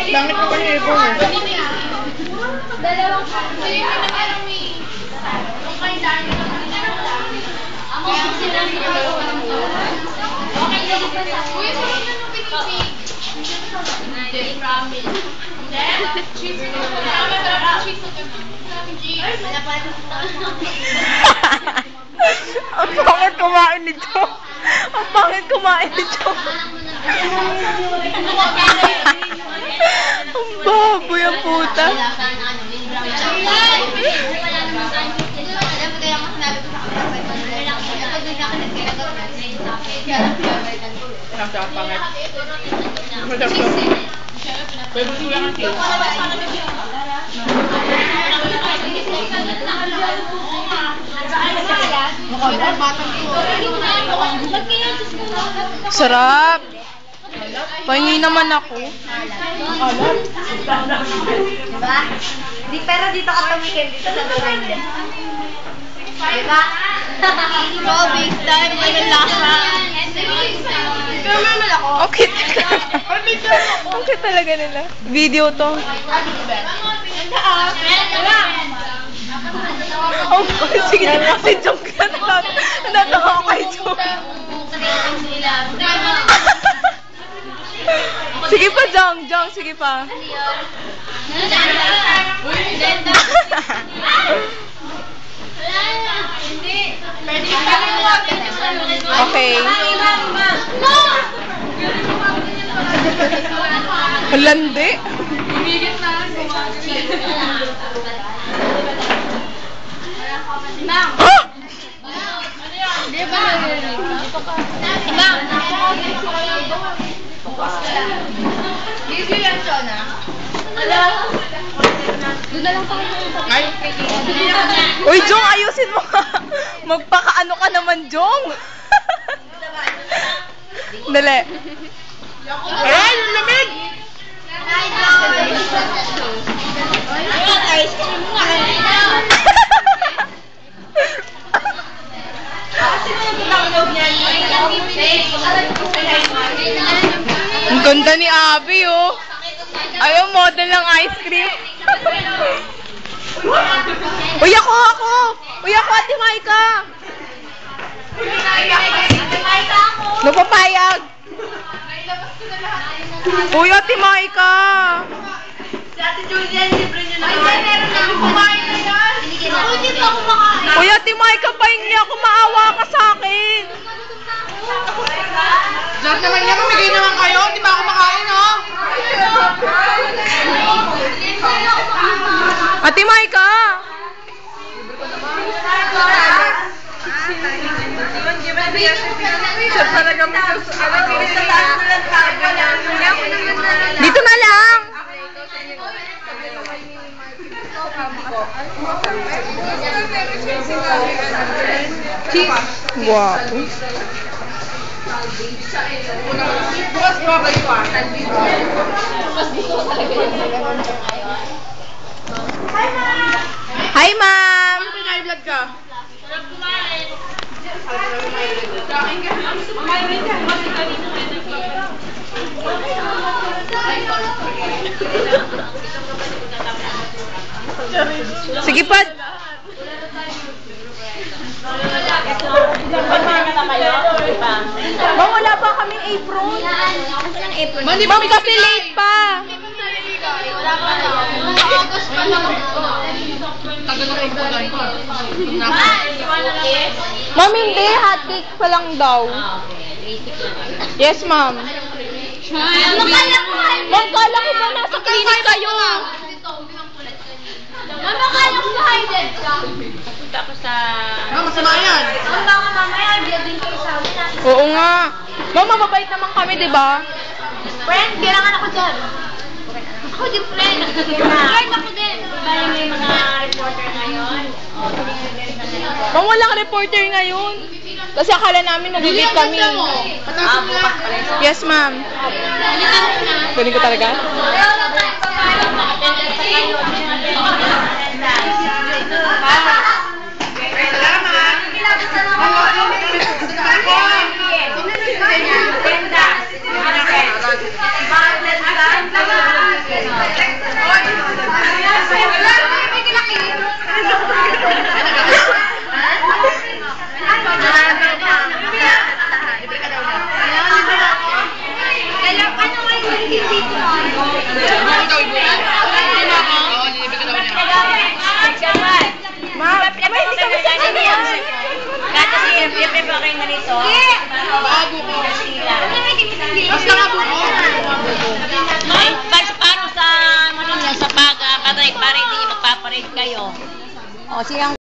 Langit ko pa niya ibon. Dalawang Ang pangit kumain nito. Ang pangit kumain nito. Ang baboy ang puta. Ang pangit. Pwede mo lang ang tiyo. Sarap. Pahingi naman ako. Diba? Pero dito ka tumikin, dito sa dulo niya. Diba? So, big time, may lasa. Pero naman ako. Okay talaga. Okay talaga nila. Video to. Oh, sige. Si Jong ka na. Natatawa ako kay Jong. Sige pa, Jong. Jong, sige pa. Okay. Landi. Bang! Di ba narinig? Bang! Give you yan, Shona. Wala. Doon na lang tayo. Uy, Jong, ayusin mo ka. Magpakaano ka naman, Jong. Dali. Aray, lamig! Ice cream nga. Ang ganda ni Abby, oh. Ayaw, model ng ice cream. Uy, ako! Uy, ako, Ate Maika! Napapayag! Uy, Ate Maika! Si Ate Julian, libre niyo na. Ay, meron na akong kumain na yan. Ako, hindi pa ako makain. Uy, Ate Maika, pahingi ako, maawa ka sa akin. Diyan naman niya, mamigay naman kayo. Hindi ba ako makain, oh? Ate Maika! Siya talaga Dito na lang! Guwapo. Bukas babay pa. Hi, ma'am! Pinay-vlog ka. Sige pa! Ma'am, wala pa kaming apron. Ma'am, kasi late pa. Wala pa na. August pa lang. Tagal na rin po lang. Ma'am, hindi. Hot cake pa lang daw. Yes, ma'am. Ma'am, kala ko ba nasa clinic kayo? Mama, kaya ko ma-hided ka. Punta ko sa... Masama yan. Ang baka mamaya, biya din kayo sa amin natin. Oo nga. Ma'am, mababait naman kami, di ba? Friend, kailangan ako dyan. Ako din, friend. Friend ako din. Kaya may mga reporter ngayon. Ma'am, walang reporter ngayon. Kasi akala namin nag-date kami. Bukas pala. Yes, ma'am. Galing ko talaga? Wala tayong babae. Ikaw, ibutan. Oo, nilibig ka daw niya. Ma, hindi kami sasali yan. Kata siyempre pa kayo ganito. Baka buko. Basta nga buko. Paano sa sa pag-patay para hindi magpaparid kayo? O siyang